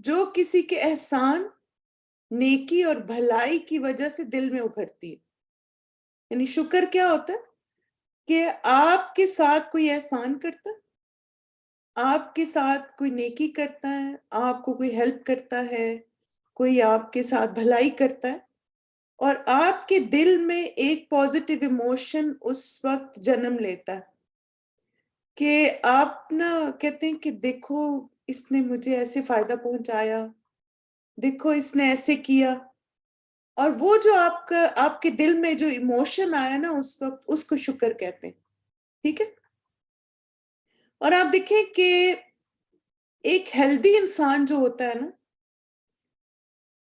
جو کسی کے احسان، نیکی اور بھلائی کی وجہ سے دل میں ابھرتی ہے. یعنی شکر کیا ہوتا ہے کہ آپ کے ساتھ کوئی احسان کرتا ہے، آپ کے ساتھ کوئی نیکی کرتا ہے، آپ کو کوئی ہیلپ کرتا ہے، کوئی آپ کے ساتھ بھلائی کرتا ہے، اور آپ کے دل میں ایک پازیٹیو ایموشن اس وقت جنم لیتا ہے کہ آپ نا کہتے ہیں کہ دیکھو اس نے مجھے ایسے فائدہ پہنچایا، دیکھو اس نے ایسے کیا. اور وہ جو آپ کے دل میں جو ایموشن آیا نا اس وقت، اس کو شکر کہتے ہیں. ٹھیک ہے. اور آپ دیکھیں کہ ایک ہیلدی انسان جو ہوتا ہے نا،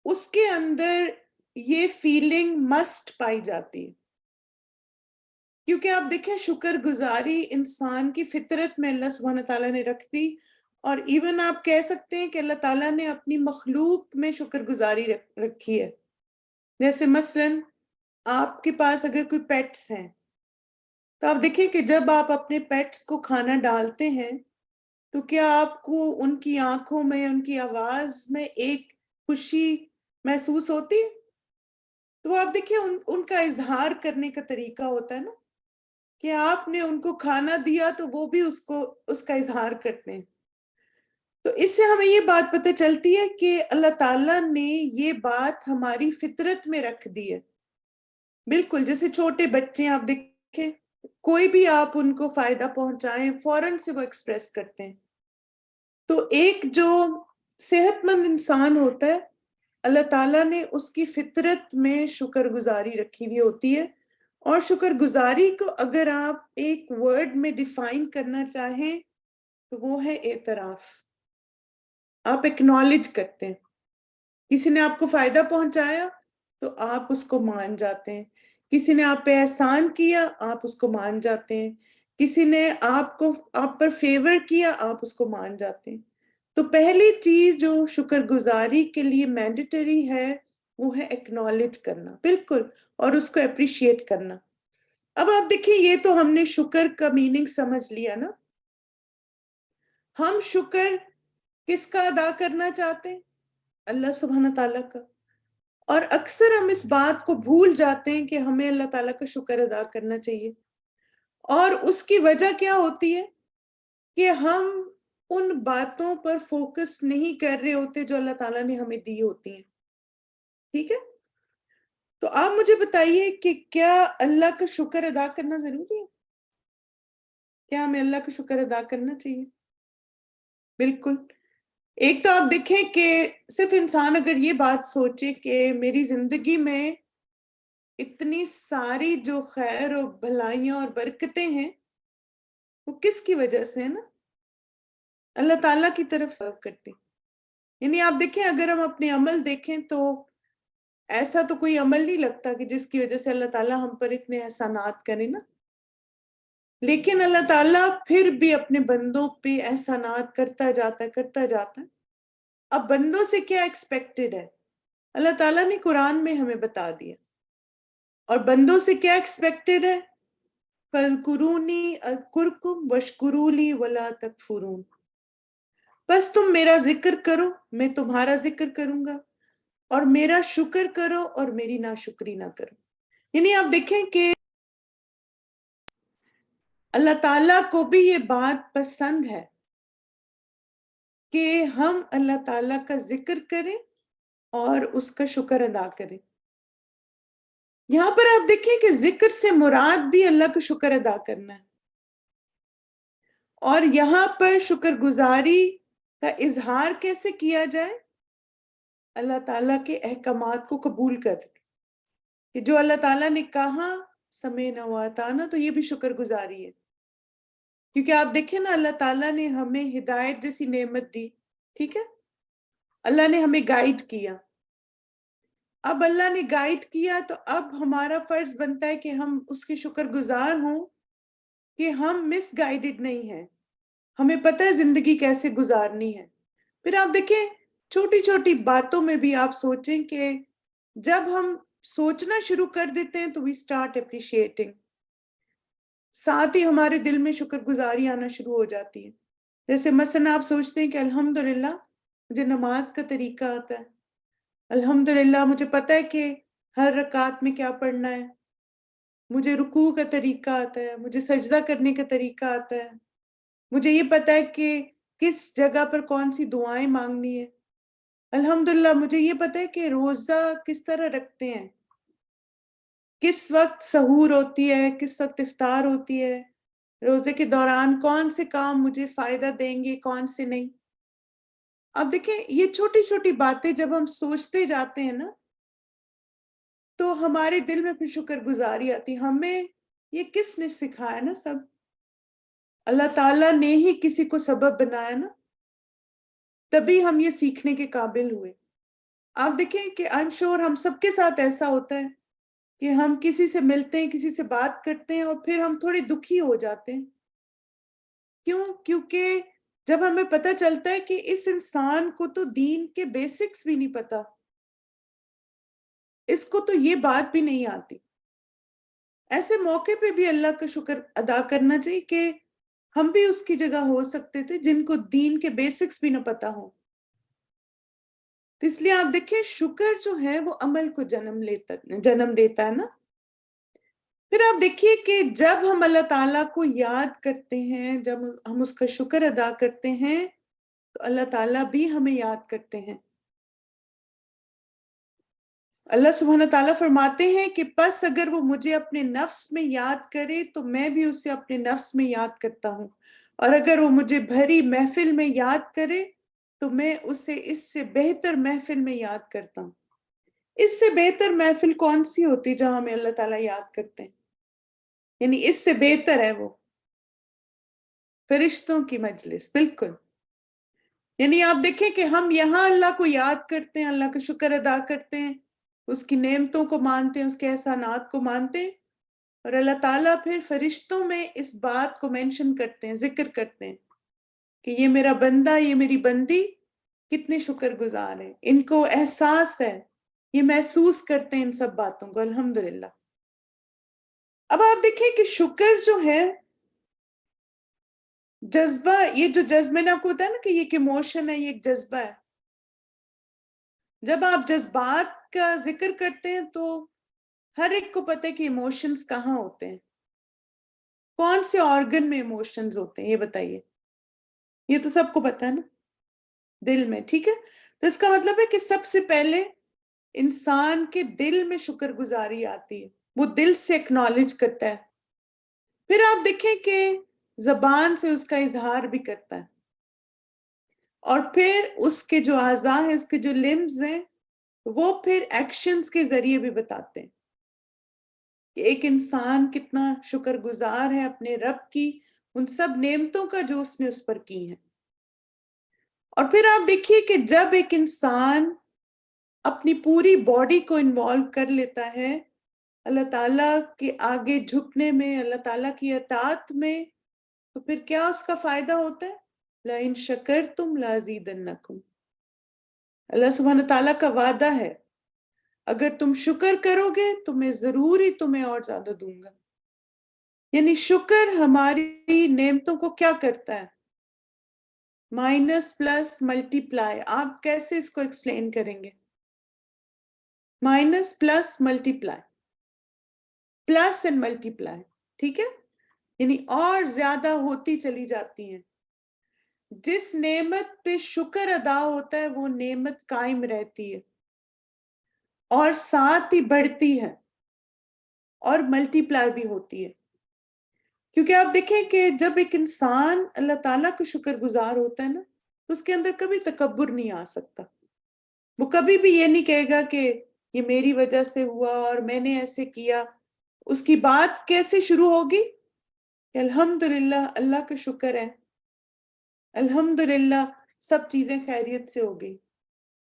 اس کے اندر یہ فیلنگ مسٹ پائی جاتی ہے. کیونکہ آپ دیکھیں شکر گزاری انسان کی فطرت میں اللہ سبحانہ تعالیٰ نے رکھ دی، اور ایون آپ کہہ سکتے ہیں کہ اللہ تعالیٰ نے اپنی مخلوق میں شکر گزاری رکھی ہے. جیسے مثلاً آپ کے پاس اگر کوئی پیٹس ہیں تو آپ دیکھیں کہ جب آپ اپنے پیٹس کو کھانا ڈالتے ہیں تو کیا آپ کو ان کی آنکھوں میں، ان کی آواز میں ایک خوشی محسوس ہوتی ہے؟ تو آپ دیکھیں ان کا اظہار کرنے کا طریقہ ہوتا ہے نا کہ آپ نے ان کو کھانا دیا تو وہ بھی اس کا اظہار کرتے ہیں. تو اس سے ہمیں یہ بات پتہ چلتی ہے کہ اللہ تعالیٰ نے یہ بات ہماری فطرت میں رکھ دی ہے. بالکل جیسے چھوٹے بچے آپ دیکھیں، کوئی بھی آپ ان کو فائدہ پہنچائیں فوراً سے وہ ایکسپریس کرتے ہیں. تو ایک جو صحت مند انسان ہوتا ہے، اللہ تعالیٰ نے اس کی فطرت میں شکر گزاری رکھی ہوئی ہوتی ہے. اور شکر گزاری کو اگر آپ ایک ورڈ میں ڈیفائن کرنا چاہیں تو وہ ہے اعتراف. آپ ایکنالج کرتے ہیں. کسی نے آپ کو فائدہ پہنچایا تو آپ اس کو مان جاتے ہیں. کسی نے آپ پہ احسان کیا، آپ اس کو مان جاتے ہیں. کسی نے آپ پر فیور کیا، آپ اس کو مان جاتے ہیں. تو پہلی چیز جو شکر گزاری کے لیے مینڈیٹری ہے وہ ہے ایکنالج کرنا. بالکل. اور اس کو اپریشیٹ کرنا. اب آپ دیکھیں یہ تو ہم نے شکر کا میننگ سمجھ لیا نا. ہم شکر کس کا ادا کرنا چاہتے ہیں؟ اللہ سبحانہ تعالیٰ کا. اور اکثر ہم اس بات کو بھول جاتے ہیں کہ ہمیں اللہ تعالیٰ کا شکر ادا کرنا چاہیے. اور اس کی وجہ کیا ہوتی ہے کہ ہم ان باتوں پر فوکس نہیں کر رہے ہوتے جو اللہ تعالیٰ نے ہمیں دی ہوتی ہیں. ٹھیک ہے. تو آپ مجھے بتائیے کہ کیا اللہ کا شکر ادا کرنا ضروری ہے؟ کیا ہمیں اللہ کا شکر ادا کرنا چاہیے؟ بالکل. ایک تو آپ دیکھیں کہ صرف انسان اگر یہ بات سوچے کہ میری زندگی میں اتنی ساری جو خیر اور بھلائیاں اور برکتیں ہیں وہ کس کی وجہ سے ہے نا؟ اللہ تعالیٰ کی طرف سے کرتے. یعنی آپ دیکھیں اگر ہم اپنے عمل دیکھیں تو ایسا تو کوئی عمل نہیں لگتا کہ جس کی وجہ سے اللہ تعالیٰ ہم پر اتنے احسانات کرے نا. لیکن اللہ تعالیٰ پھر بھی اپنے بندوں پہ احسانات کرتا جاتا ہے. اب بندوں سے کیا ایکسپیکٹڈ ہے؟ اللہ تعالیٰ نے قرآن میں ہمیں بتا دیا. اور بندوں سے کیا ایکسپیکٹڈ ہے؟ فَاذْكُرُونِي أَذْكُرْكُمْ وَاشْكُرُوا لِي وَلَا تَكْفُرُونَ. بس تم میرا ذکر کرو، میں تمہارا ذکر کروں گا، اور میرا شکر کرو اور میری ناشکری نہ کرو. یعنی آپ دیکھیں کہ اللہ تعالیٰ کو بھی یہ بات پسند ہے کہ ہم اللہ تعالیٰ کا ذکر کریں اور اس کا شکر ادا کریں. یہاں پر آپ دیکھیں کہ ذکر سے مراد بھی اللہ کا شکر ادا کرنا ہے. اور یہاں پر شکر گزاری کا اظہار کیسے کیا جائے؟ اللہ تعالیٰ کے احکامات کو قبول کر کہ جو اللہ تعالیٰ نے کہا سمعنا وأطعنا، تو یہ بھی شکر گزاری ہے. کیونکہ آپ دیکھیں نا اللہ تعالیٰ نے ہمیں ہدایت جیسی نعمت دی. ٹھیک ہے. اللہ نے ہمیں گائیڈ کیا. اب اللہ نے گائیڈ کیا تو اب ہمارا فرض بنتا ہے کہ ہم اس کے شکر گزار ہوں کہ ہم مس گائیڈڈ نہیں ہیں. ہمیں پتہ ہے زندگی کیسے گزارنی ہے. پھر آپ دیکھیں چھوٹی چھوٹی باتوں میں بھی آپ سوچیں کہ جب ہم سوچنا شروع کر دیتے ہیں تو we start appreciating. ساتھ ہی ہمارے دل میں شکر گزاری آنا شروع ہو جاتی ہے. جیسے مثلا آپ سوچتے ہیں کہ الحمدللہ مجھے نماز کا طریقہ آتا ہے، الحمدللہ مجھے پتہ ہے کہ ہر رکعت میں کیا پڑھنا ہے، مجھے رکوع کا طریقہ آتا ہے، مجھے سجدہ کرنے کا طریقہ آتا ہے، مجھے یہ پتہ ہے کہ کس جگہ پر کون سی دعائیں مانگنی ہے، الحمدللہ مجھے یہ پتہ ہے کہ روزہ کس طرح رکھتے ہیں، کس وقت سحور ہوتی ہے، کس وقت افطار ہوتی ہے، روزے کے دوران کون سے کام مجھے فائدہ دیں گے، کون سے نہیں۔ اب دیکھیں یہ چھوٹی چھوٹی باتیں جب ہم سوچتے جاتے ہیں نا تو ہمارے دل میں پھر شکر گزاری آتی۔ ہمیں یہ کس نے سکھایا نا، سب اللہ تعالیٰ نے ہی کسی کو سبب بنایا نا، تبھی ہم یہ سیکھنے کے قابل ہوئے۔ آپ دیکھیں کہ I'm sure ہم سب کے ساتھ ایسا ہوتا ہے کہ ہم کسی سے ملتے ہیں، کسی سے بات کرتے ہیں اور پھر ہم تھوڑے دکھی ہو جاتے ہیں۔ کیوں؟ کیونکہ جب ہمیں پتہ چلتا ہے کہ اس انسان کو تو دین کے بیسکس بھی نہیں پتا، اس کو تو یہ بات بھی نہیں آتی۔ ایسے موقع پہ بھی اللہ کا شکر ادا کرنا چاہیے کہ ہم بھی اس کی جگہ ہو سکتے تھے جن کو دین کے بیسکس بھی نہ پتا ہو۔ تو اس لیے آپ دیکھیں شکر جو ہے وہ عمل کو جنم دیتا ہے نا۔ پھر آپ دیکھیے کہ جب ہم اللہ تعالیٰ کو یاد کرتے ہیں، جب ہم اس کا شکر ادا کرتے ہیں تو اللہ تعالیٰ بھی ہمیں یاد کرتے ہیں۔ اللہ سبحانہ تعالیٰ فرماتے ہیں کہ پس اگر وہ مجھے اپنے نفس میں یاد کرے تو میں بھی اسے اپنے نفس میں یاد کرتا ہوں، اور اگر وہ مجھے بھری محفل میں یاد کرے تو میں اسے اس سے بہتر محفل میں یاد کرتا ہوں۔ اس سے بہتر محفل کون سی ہوتی جہاں ہمیں اللہ تعالیٰ یاد کرتے ہیں؟ یعنی اس سے بہتر ہے وہ فرشتوں کی مجلس، بالکل۔ یعنی آپ دیکھیں کہ ہم یہاں اللہ کو یاد کرتے ہیں، اللہ کا شکر ادا کرتے ہیں، اس کی نعمتوں کو مانتے ہیں، اس کے احسانات کو مانتے ہیں، اور اللہ تعالیٰ پھر فرشتوں میں اس بات کو مینشن کرتے ہیں، ذکر کرتے ہیں کہ یہ میرا بندہ، یہ میری بندی کتنے شکر گزار ہیں، ان کو احساس ہے، یہ محسوس کرتے ہیں ان سب باتوں کو، الحمدللہ۔ اب آپ دیکھیں کہ شکر جو ہے جذبہ، یہ جو جذبہ میں نے آپ کو بتایا نا کہ یہ ایک ایموشن ہے، یہ ایک جذبہ ہے۔ جب آپ جذبات کا ذکر کرتے ہیں تو ہر ایک کو پتہ ہے کہ ایموشنز کہاں ہوتے ہیں، کون سے آرگن میں ایموشنز ہوتے ہیں، یہ بتائیے۔ یہ تو سب کو پتہ ہے نا، دل میں، ٹھیک ہے۔ تو اس کا مطلب ہے کہ سب سے پہلے انسان کے دل میں شکر گزاری آتی ہے، وہ دل سے اکنالج کرتا ہے، پھر آپ دیکھیں کہ زبان سے اس کا اظہار بھی کرتا ہے، اور پھر اس کے جو اعضاء ہیں، اس کے جو لمز ہیں، وہ پھر ایکشنز کے ذریعے بھی بتاتے ہیں کہ ایک انسان کتنا شکر گزار ہے اپنے رب کی ان سب نعمتوں کا جو اس نے اس پر کی ہیں۔ اور پھر آپ دیکھیے کہ جب ایک انسان اپنی پوری باڈی کو انوالو کر لیتا ہے اللہ تعالیٰ کے آگے جھکنے میں، اللہ تعالیٰ کی اطاعت میں، تو پھر کیا اس کا فائدہ ہوتا ہے؟ لَإِن شَكَرْتُمْ لَأَزِيدَنَّكُمْ۔ اللہ سبحانہ تعالیٰ کا وعدہ ہے اگر تم شکر کرو گے تو میں ضرور ہی تمہیں اور زیادہ دوں گا۔ یعنی شکر ہماری نعمتوں کو کیا کرتا ہے؟ Minus plus multiply. آپ کیسے اس کو ایکسپلین کریں گے؟ Minus plus multiply, plus and multiply, ٹھیک ہے؟ یعنی اور زیادہ ہوتی چلی جاتی ہیں۔ جس نعمت پہ شکر ادا ہوتا ہے وہ نعمت قائم رہتی ہے اور ساتھ ہی بڑھتی ہے اور ملٹی پلائی بھی ہوتی ہے۔ کیونکہ آپ دیکھیں کہ جب ایک انسان اللہ تعالیٰ کا شکر گزار ہوتا ہے نا تو اس کے اندر کبھی تکبر نہیں آ سکتا۔ وہ کبھی بھی یہ نہیں کہے گا کہ یہ میری وجہ سے ہوا اور میں نے ایسے کیا۔ اس کی بات کیسے شروع ہوگی کہ الحمدللہ اللہ کا شکر ہے، الحمدللہ سب چیزیں خیریت سے ہو گئی،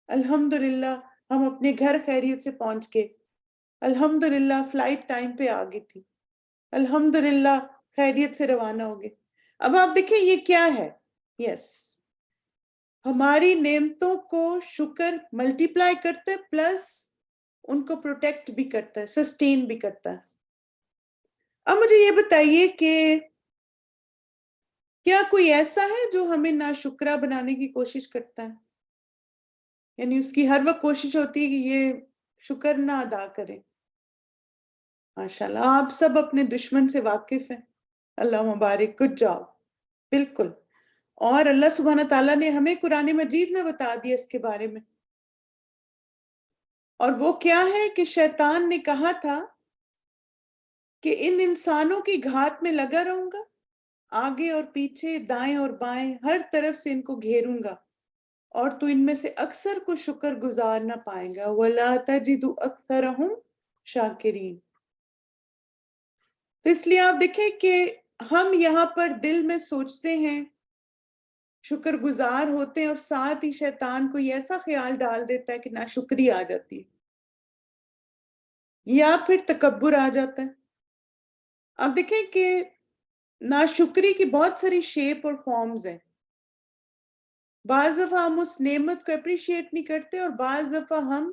الحمدللہ ہم اپنے گھر خیریت سے پہنچ گئے، الحمدللہ فلائٹ ٹائم پہ آ گئی تھی، الحمدللہ خیریت سے روانہ ہو گئے۔ اب آپ دیکھیں یہ کیا ہے؟ یس، ہماری نعمتوں کو شکر ملٹی پلائی کرتا ہے، پلس ان کو پروٹیکٹ بھی کرتا ہے، سسٹین بھی کرتا ہے۔ اب مجھے یہ بتائیے کہ کیا کوئی ایسا ہے جو ہمیں ناشکرہ بنانے کی کوشش کرتا ہے؟ یعنی اس کی ہر وقت کوشش ہوتی ہے کہ یہ شکر نہ ادا کریں. ماشاءاللہ آپ سب اپنے دشمن سے واقف ہیں. اللہ مبارک، گڈ جاب. بالکل. اور اللہ سبحانہ تعالیٰ نے ہمیں قرآن مجید میں بتا دیا اس کے بارے میں. اور وہ کیا ہے کہ شیطان نے کہا تھا کہ ان انسانوں کی گھات میں لگا رہوں گا، آگے اور پیچھے، دائیں اور بائیں، ہر طرف سے ان کو گھیروں گا، اور تو ان میں سے اکثر کو شکر گزار نہ پائیں گا. وَلَا تَجِدُ أَكْثَرَهُمْ شَاكِرِينَ. تو اس لیے آپ دیکھیں کہ ہم یہاں پر دل میں سوچتے ہیں، شکر گزار ہوتے ہیں، اور ساتھ ہی شیطان کو یہ ایسا خیال ڈال دیتا ہے کہ ناشکری آ جاتی ہے یا پھر تکبر آ جاتا ہے. آپ دیکھیں کہ ناشکری کی بہت ساری شیپ اور فارمز ہیں. بعض دفعہ ہم اس نعمت کو اپریشیٹ نہیں کرتے، اور بعض دفعہ ہم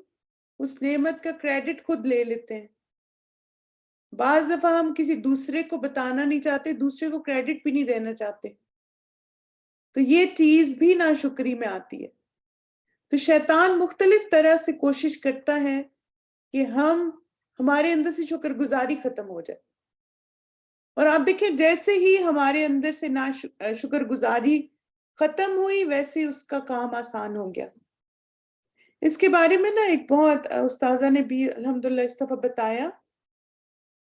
اس نعمت کا کریڈٹ خود لے لیتے ہیں. بعض دفعہ ہم کسی دوسرے کو بتانا نہیں چاہتے، دوسرے کو کریڈٹ بھی نہیں دینا چاہتے. تو یہ چیز بھی ناشکری میں آتی ہے. تو شیطان مختلف طرح سے کوشش کرتا ہے کہ ہمارے اندر سے شکر گزاری ختم ہو جائے. اور آپ دیکھیں جیسے ہی ہمارے اندر سے شکر گزاری ختم ہوئی، ویسے ہی اس کا کام آسان ہو گیا. اس کے بارے میں نا ایک بہت استاذہ نے بھی الحمدللہ اس دفعہ بتایا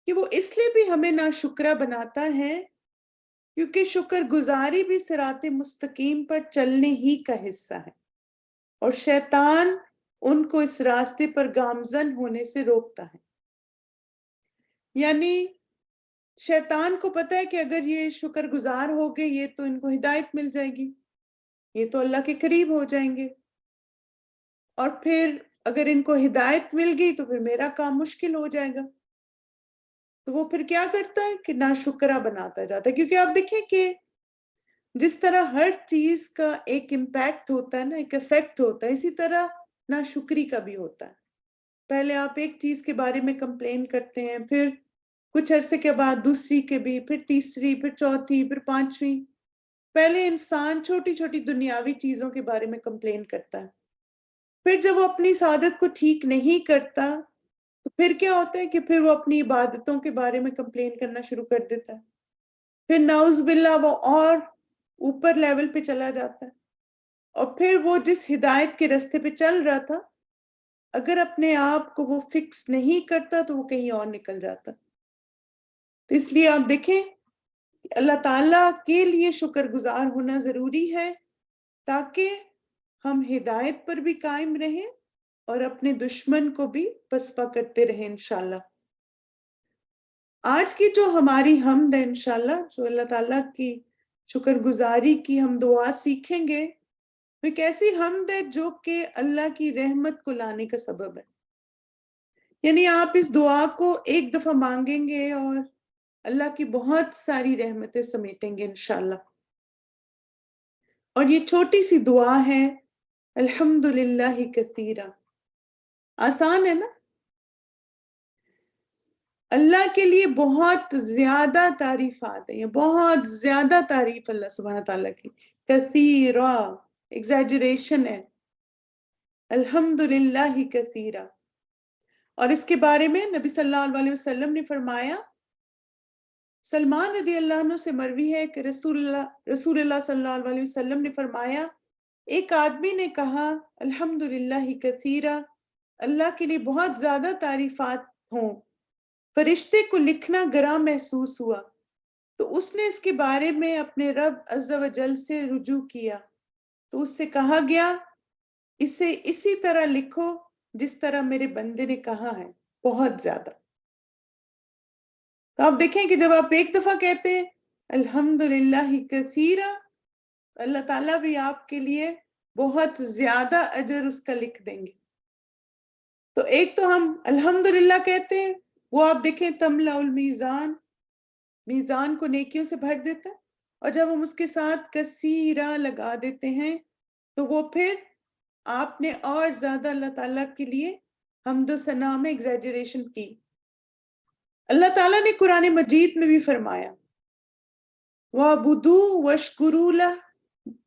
کہ وہ اس لیے بھی ہمیں ناشکرہ بناتا ہے کیونکہ شکر گزاری بھی صراط مستقیم پر چلنے ہی کا حصہ ہے، اور شیطان ان کو اس راستے پر گامزن ہونے سے روکتا ہے. یعنی شیطان کو پتہ ہے کہ اگر یہ شکر گزار ہو گئے، یہ تو ان کو ہدایت مل جائے گی، یہ تو اللہ کے قریب ہو جائیں گے، اور پھر اگر ان کو ہدایت مل گئی تو پھر میرا کام مشکل ہو جائے گا. تو وہ پھر کیا کرتا ہے کہ ناشکرہ بناتا جاتا ہے. کیونکہ آپ دیکھیں کہ جس طرح ہر چیز کا ایک امپیکٹ ہوتا ہے نا، ایک افیکٹ ہوتا ہے، اسی طرح ناشکری کا بھی ہوتا ہے. پہلے آپ ایک چیز کے بارے میں کمپلین کرتے ہیں، پھر کچھ عرصے کے بعد دوسری کے بھی، پھر تیسری، پھر چوتھی، پھر پانچویں. پہلے انسان چھوٹی چھوٹی دنیاوی چیزوں کے بارے میں کمپلین کرتا ہے، پھر جب وہ اپنی سعادت کو ٹھیک نہیں کرتا تو پھر کیا ہوتا ہے کہ پھر وہ اپنی عبادتوں کے بارے میں کمپلین کرنا شروع کر دیتا ہے. پھر نعوذ باللہ وہ اور اوپر لیول پہ چلا جاتا ہے، اور پھر وہ جس ہدایت کے راستے پہ چل رہا تھا، اگر اپنے آپ کو وہ فکس نہیں کرتا تو وہ کہیں اور نکل جاتا. تو اس لیے آپ دیکھیں کہ اللہ تعالیٰ کے لیے شکر گزار ہونا ضروری ہے تاکہ ہم ہدایت پر بھی قائم رہیں اور اپنے دشمن کو بھی پسپا کرتے رہیں انشاءاللہ. آج کی جو ہماری حمد ہے انشاءاللہ، جو اللہ تعالیٰ کی شکر گزاری کی ہم دعا سیکھیں گے، وہ ایک ایسی حمد ہے جو کہ اللہ کی رحمت کو لانے کا سبب ہے. یعنی آپ اس دعا کو ایک دفعہ مانگیں گے اور اللہ کی بہت ساری رحمتیں سمیٹیں گے انشاءاللہ. اور یہ چھوٹی سی دعا ہے، الحمدللہ کثیرا. آسان ہے نا؟ اللہ کے لیے بہت زیادہ تعریفات ہیں، یہ بہت زیادہ تعریف اللہ سبحانہ تعالیٰ کی. کثیرا ایگزیجریشن ہے، الحمدللہ کثیرا. اور اس کے بارے میں نبی صلی اللہ علیہ وسلم نے فرمایا، سلمان رضی اللہ عنہ سے مروی ہے کہ رسول اللہ صلی اللہ علیہ وسلم نے فرمایا، ایک آدمی نے کہا الحمدللہ کثیرا، اللہ کے لیے بہت زیادہ تعریفات ہوں. فرشتے کو لکھنا گراں محسوس ہوا تو اس نے اس کے بارے میں اپنے رب عز و جل سے رجوع کیا، تو اس سے کہا گیا اسے اسی طرح لکھو جس طرح میرے بندے نے کہا ہے، بہت زیادہ. تو آپ دیکھیں کہ جب آپ ایک دفعہ کہتے ہیں الحمدللہ کثیرا، اللہ تعالیٰ بھی آپ کے لیے بہت زیادہ اجر اس کا لکھ دیں گے. تو ایک تو ہم الحمدللہ کہتے ہیں، وہ آپ دیکھیں تملأ المیزان، میزان کو نیکیوں سے بھر دیتا ہے. اور جب ہم اس کے ساتھ کثیرا لگا دیتے ہیں تو وہ پھر آپ نے اور زیادہ اللہ تعالیٰ کے لیے حمد و ثنا میں ایگزیجریشن کی. اللہ تعالیٰ نے قرآن مجید میں بھی فرمایا وَعْبُدُوا وَاشْكُرُوا لَهُ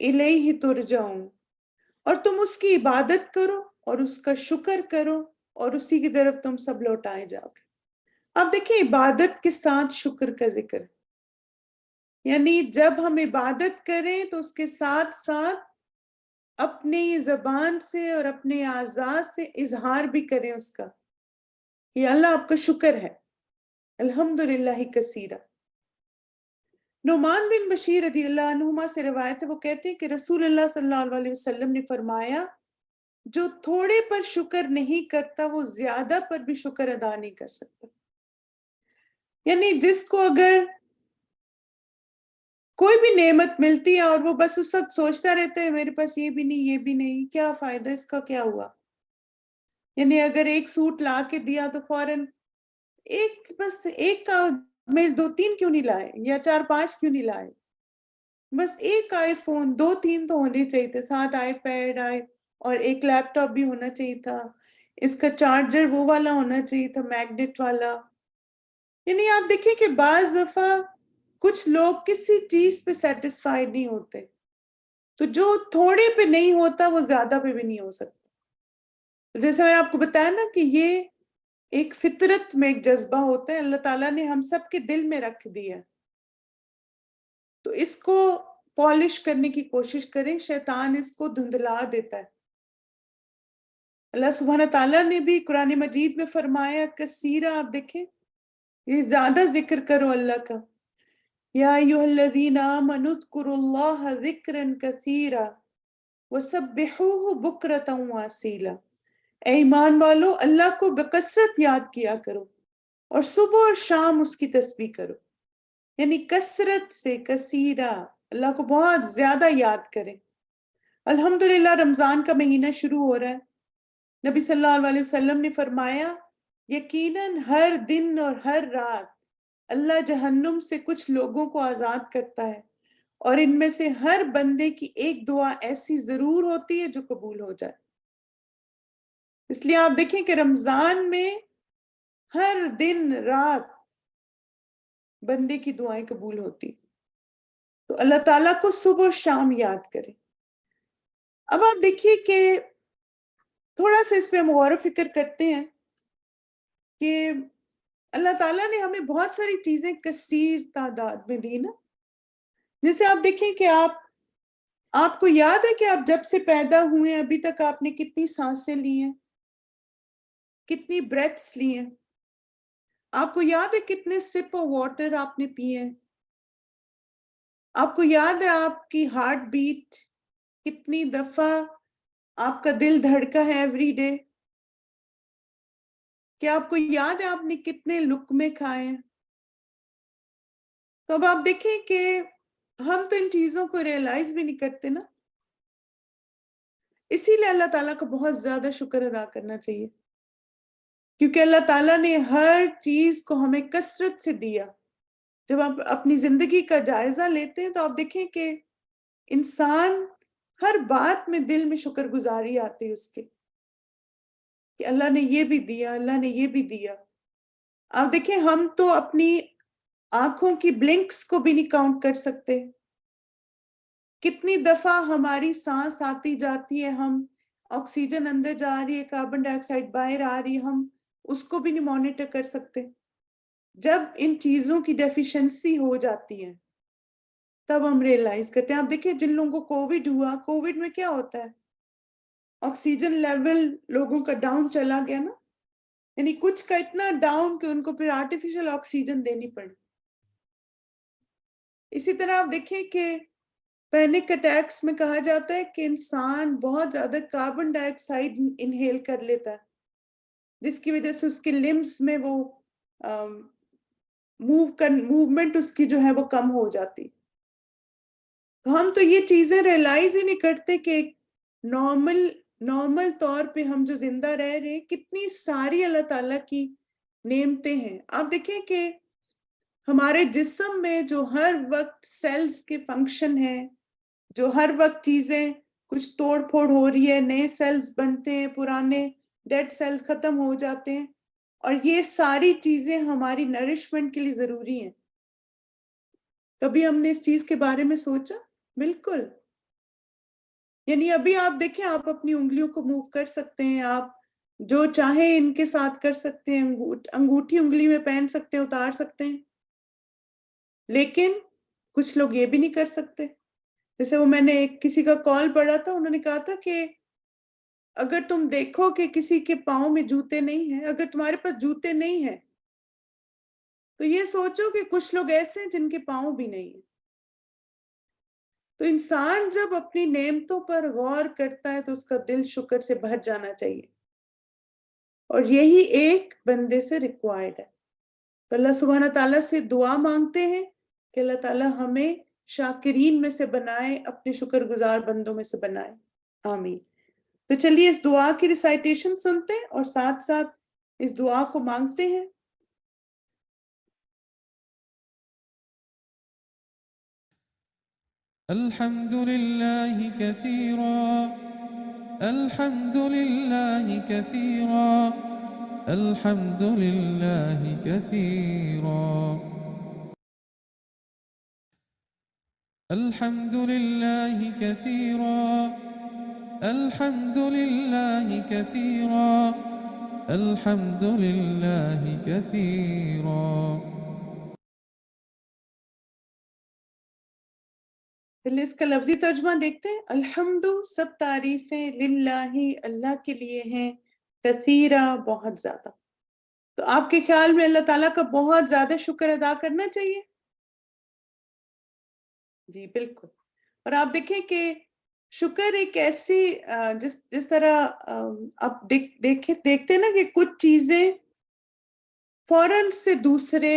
إِلَيْهِ تُرْجَعُونَ، اور تم اس کی عبادت کرو اور اس کا شکر کرو اور اسی کی طرف تم سب لوٹائے جاؤ گے۔ اب دیکھیں عبادت کے ساتھ شکر کا ذکر، یعنی جب ہم عبادت کریں تو اس کے ساتھ ساتھ اپنی زبان سے اور اپنے اعضاء سے اظہار بھی کریں اس کا کہ اللہ آپ کا شکر ہے، الحمدللہ کثیرہ۔ نعمان بن بشیر رضی اللہ عنہما سے روایت ہے، وہ کہتے ہیں کہ رسول اللہ صلی اللہ علیہ وسلم نے فرمایا جو تھوڑے پر شکر نہیں کرتا وہ زیادہ پر بھی شکر ادا نہیں کر سکتا۔ یعنی جس کو اگر کوئی بھی نعمت ملتی ہے اور وہ بس اس وقت سوچتا رہتا ہے میرے پاس یہ بھی نہیں یہ بھی نہیں، کیا فائدہ اس کا، کیا ہوا؟ یعنی اگر ایک سوٹ لا کے دیا تو فوراً بس ایک کا میں 2-3 کیوں نہیں لائے یا 4-5 کیوں نہیں لائے، بس ایک آئی فون، 2-3 تو ہونے چاہیے تھے، 7 آئی پیڈ آئے اور ایک لیپ ٹاپ بھی ہونا چاہیے تھا، اس کا چارجر وہ والا ہونا چاہیے تھا میگنیٹ والا۔ یعنی آپ دیکھیں کہ بعض دفعہ کچھ لوگ کسی چیز پہ سیٹسفائیڈ نہیں ہوتے، تو جو تھوڑے پہ نہیں ہوتا وہ زیادہ پہ بھی نہیں ہو سکتا۔ جیسے میں نے آپ کو بتایا نا کہ یہ ایک فطرت میں ایک جذبہ ہوتا ہے، اللہ تعالیٰ نے ہم سب کے دل میں رکھ دیا، تو اس کو پالش کرنے کی کوشش کریں، شیطان اس کو دھندلا دیتا ہے۔ اللہ سبحانہ تعالیٰ نے بھی قرآن مجید میں فرمایا کثیرہ، آپ دیکھیں یہ زیادہ ذکر کرو اللہ کا، یا ایھا الذین آمنوا اذکروا اللہ ذکرا کثیرا وسبحوہ بکرۃ واصیلا۔ اے ایمان والو اللہ کو بکثرت یاد کیا کرو اور صبح اور شام اس کی تسبیح کرو، یعنی کثرت سے، کثیرہ، اللہ کو بہت زیادہ یاد کریں۔ الحمدللہ رمضان کا مہینہ شروع ہو رہا ہے، نبی صلی اللہ علیہ وسلم نے فرمایا یقیناً ہر دن اور ہر رات اللہ جہنم سے کچھ لوگوں کو آزاد کرتا ہے اور ان میں سے ہر بندے کی ایک دعا ایسی ضرور ہوتی ہے جو قبول ہو جائے۔ اس لیے آپ دیکھیں کہ رمضان میں ہر دن رات بندے کی دعائیں قبول ہوتی، تو اللہ تعالیٰ کو صبح و شام یاد کریں۔ اب آپ دیکھیے کہ تھوڑا سا اس پہ ہم غور و فکر کرتے ہیں کہ اللہ تعالیٰ نے ہمیں بہت ساری چیزیں کثیر تعداد میں دی نا۔ جیسے آپ دیکھیں کہ آپ کو یاد ہے کہ آپ جب سے پیدا ہوئے ابھی تک آپ نے کتنی سانسیں لی ہیں، کتنی بریتھس لی ہیں، آپ کو یاد ہے کتنے سپ آف واٹر آپ نے پیے ہیں، آپ کو یاد ہے آپ کی ہارٹ بیٹ کتنی دفعہ آپ کا دل دھڑکا ہے ایوری ڈے، کیا آپ کو یاد ہے آپ نے کتنے لقمے کھائے ہیں؟ تو اب آپ دیکھیں کہ ہم تو ان چیزوں کو ریئلائز بھی نہیں کرتے نا، اسی لیے اللہ تعالیٰ کا بہت زیادہ شکر ادا کرنا چاہیے، کیونکہ اللہ تعالیٰ نے ہر چیز کو ہمیں کثرت سے دیا۔ جب آپ اپنی زندگی کا جائزہ لیتے ہیں تو آپ دیکھیں کہ انسان ہر بات میں دل میں شکر گزاری آتی ہے اس کے، کہ اللہ نے یہ بھی دیا، اللہ نے یہ بھی دیا۔ آپ دیکھیں ہم تو اپنی آنکھوں کی بلنکس کو بھی نہیں کاؤنٹ کر سکتے، کتنی دفعہ ہماری سانس آتی جاتی ہے، ہم آکسیجن اندر جا رہی ہے، کاربن ڈائی آکسائڈ باہر آ رہی ہے، ہم اس کو بھی نہیں مانیٹر کر سکتے۔ جب ان چیزوں کی ڈیفیشنسی ہو جاتی ہے تب ہم ریئلائز کرتے ہیں۔ آپ دیکھیں جن لوگوں کو کووڈ ہوا، کووڈ میں کیا ہوتا ہے، آکسیجن لیول لوگوں کا ڈاؤن چلا گیا نا، یعنی کچھ کا اتنا ڈاؤن کہ ان کو پھر آرٹیفیشل آکسیجن دینی پڑی۔ اسی طرح آپ دیکھیں کہ پینک اٹیکس میں کہا جاتا ہے کہ انسان بہت زیادہ کاربن ڈائی آکسائڈ انہیل کر لیتا ہے، جس کی وجہ سے اس کے لمبس میں وہ موومنٹ اس کی جو ہے وہ کم ہو جاتی۔ تو ہم تو یہ چیزیں ریئلائز ہی نہیں کرتے کہ ایک نارمل طور پہ ہم جو زندہ رہ رہے ہیں، کتنی ساری اللہ تعالیٰ کی نعمتیں ہیں۔ آپ دیکھیں کہ ہمارے جسم میں جو ہر وقت سیلز کے فنکشن ہیں، جو ہر وقت چیزیں کچھ توڑ پھوڑ ہو رہی ہے، نئے سیلز بنتے ہیں، پرانے ڈیڈ سیلز ختم ہو جاتے ہیں، اور یہ ساری چیزیں ہماری نرشمنٹ کے لیے ضروری ہیں۔ کبھی ہم نے اس چیز کے بارے میں سوچا؟ بالکل، یعنی ابھی آپ دیکھیں آپ اپنی انگلیوں کو موو کر سکتے ہیں, آپ جو چاہیں ان کے ساتھ کر سکتے ہیں, انگوٹھی انگلی میں پہن سکتے ہیں, اتار سکتے ہیں, لیکن کچھ لوگ یہ بھی نہیں کر سکتے. جیسے وہ میں نے کسی کا کال پڑھا تھا, انہوں نے کہا تھا کہ اگر تم دیکھو کہ کسی کے پاؤں میں جوتے نہیں ہیں, اگر تمہارے پاس جوتے نہیں ہیں تو یہ سوچو کہ کچھ لوگ ایسے ہیں جن کے پاؤں بھی نہیں ہیں. تو انسان جب اپنی نعمتوں پر غور کرتا ہے تو اس کا دل شکر سے بھر جانا چاہیے, اور یہی ایک بندے سے ریکوائرڈ ہے. تو اللہ سبحانہ تعالیٰ سے دعا مانگتے ہیں کہ اللہ تعالیٰ ہمیں شاکرین میں سے بنائے, اپنے شکر گزار بندوں میں سے بنائے, آمین. تو چلیے اس دعا کی ریسائٹیشن سنتے ہیں اور ساتھ ساتھ اس دعا کو مانگتے ہیں. الحمد لله كثيرا الحمد لله كثيرا الحمد لله كثيرا الحمد لله كثيرا الحمد لله كثيرا الحمد لله كثيرا. پہلے اس کا لفظی ترجمہ دیکھتے ہیں. الحمد سب تعریفیں, للہ اللہ کے لیے ہیں, کثیرہ بہت زیادہ. تو آپ کے خیال میں اللہ تعالیٰ کا بہت زیادہ شکر ادا کرنا چاہیے؟ جی بالکل. اور آپ دیکھیں کہ شکر ایک ایسی جس طرح آپ دیکھتے نا کہ کچھ چیزیں فوراً سے دوسرے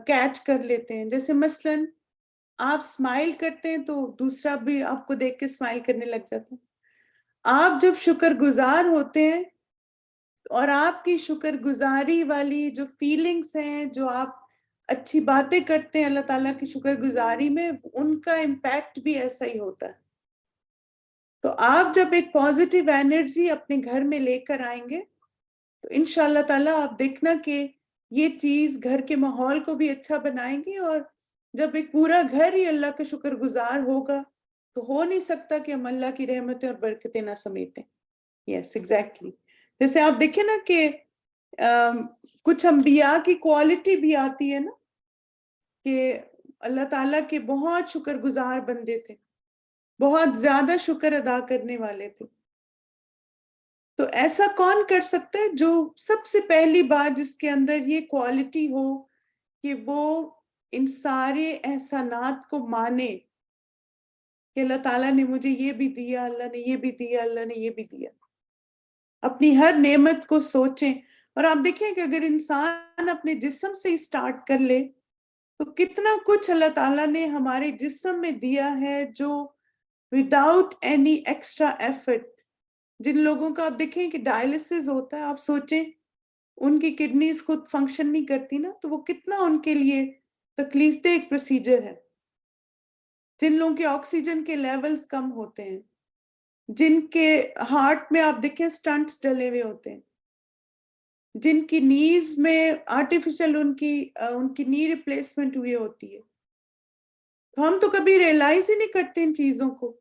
کیچ کر لیتے ہیں. جیسے مثلاً آپ اسمائل کرتے ہیں تو دوسرا بھی آپ کو دیکھ کے اسمائل کرنے لگ جاتا ہے. آپ جب شکر گزار ہوتے ہیں اور آپ کی شکر گزاری والی جو فیلنگز ہیں, جو آپ اچھی باتیں کرتے ہیں اللہ تعالیٰ کی شکر گزاری میں, ان کا امپیکٹ بھی ایسا ہی ہوتا ہے. تو آپ جب ایک پازیٹیو انرجی اپنے گھر میں لے کر آئیں گے تو انشاءاللہ تعالیٰ آپ دیکھنا کہ یہ چیز گھر کے ماحول کو بھی اچھا بنائیں گی, اور جب ایک پورا گھر ہی اللہ کا شکر گزار ہوگا تو ہو نہیں سکتا کہ ہم اللہ کی رحمتیں اور برکتیں نہ سمیٹیں. Yes exactly. جیسے آپ دیکھیں نا کہ کچھ انبیاء کی کوالٹی بھی آتی ہے نا کہ اللہ تعالیٰ کے بہت شکر گزار بندے تھے, بہت زیادہ شکر ادا کرنے والے تھے. تو ایسا کون کر سکتا ہے جو سب سے پہلی بات جس کے اندر یہ کوالٹی ہو کہ وہ ان سارے احسانات کو مانے کہ اللہ تعالیٰ نے مجھے یہ بھی دیا, اللہ نے یہ بھی دیا, اللہ نے یہ بھی دیا. اپنی ہر نعمت کو سوچیں. اور آپ دیکھیں کہ اگر انسان اپنے جسم سے اسٹارٹ کر لے تو کتنا کچھ اللہ تعالیٰ نے ہمارے جسم میں دیا ہے جو وداؤٹ اینی ایکسٹرا ایفرٹ. جن لوگوں کا آپ دیکھیں کہ ڈائلسس ہوتا ہے, آپ سوچیں ان کی کڈنیز خود فنکشن نہیں کرتی نا, تو وہ کتنا ان کے لیے تکلیف دہ ایک پروسیجر ہے. جن لوگوں کے آکسیجن کے لیولز کم ہوتے ہیں, جن کے ہارٹ میں آپ دیکھیں سٹنٹس ڈلے ہوئے ہوتے ہیں, جن کی نیز میں آرٹیفیشل ان کی نی ریپلیسمنٹ ہوئی ہوتی ہے, تو ہم تو کبھی ریئلائز ہی نہیں کرتے ان چیزوں کو.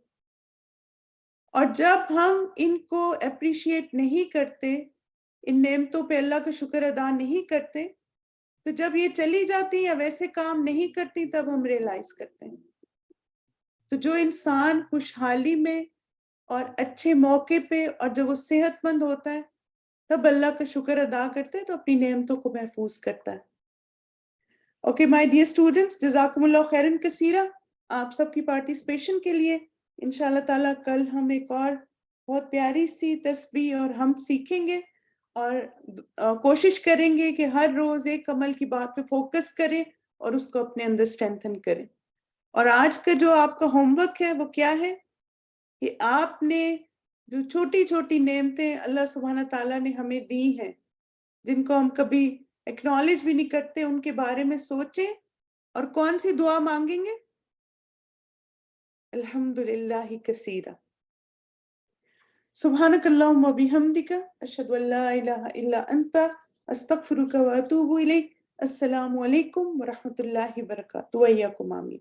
اور جب ہم ان کو اپریشیٹ نہیں کرتے, ان نعمتوں پہ اللہ کا شکر ادا نہیں کرتے, تو جب یہ چلی جاتی یا ویسے کام نہیں کرتی تب ہم ریئلائز کرتے ہیں. تو جو انسان خوشحالی میں اور اچھے موقع پہ اور جب وہ صحت مند ہوتا ہے تب اللہ کا شکر ادا کرتے ہیں تو اپنی نعمتوں کو محفوظ کرتا ہے. اوکے مائی ڈیئر اسٹوڈنٹس, جزاکم اللہ خیرن کثیرہ آپ سب کی پارٹیسپیشن کے لیے. انشاءاللہ تعالیٰ کل ہم ایک اور بہت پیاری سی تسبیح اور ہم سیکھیں گے, اور کوشش کریں گے کہ ہر روز ایک عمل کی بات پہ فوکس کریں اور اس کو اپنے اندر اسٹرینتھن کریں. اور آج کا جو آپ کا ہوم ورک ہے وہ کیا ہے کہ آپ نے جو چھوٹی چھوٹی نعمتیں اللہ سبحانہ تعالیٰ نے ہمیں دی ہیں, جن کو ہم کبھی ایکنالج بھی نہیں کرتے, ان کے بارے میں سوچیں. اور کون سی دعا مانگیں گے؟ الحمدللہ کثیرہ. سبحانک اللہم و بحمدک اشہد ان لا الہ الا انت استغفرک و اتوب الیک. السلام علیکم ورحمۃ اللہ وبرکاتہ. وإیاکم آمین.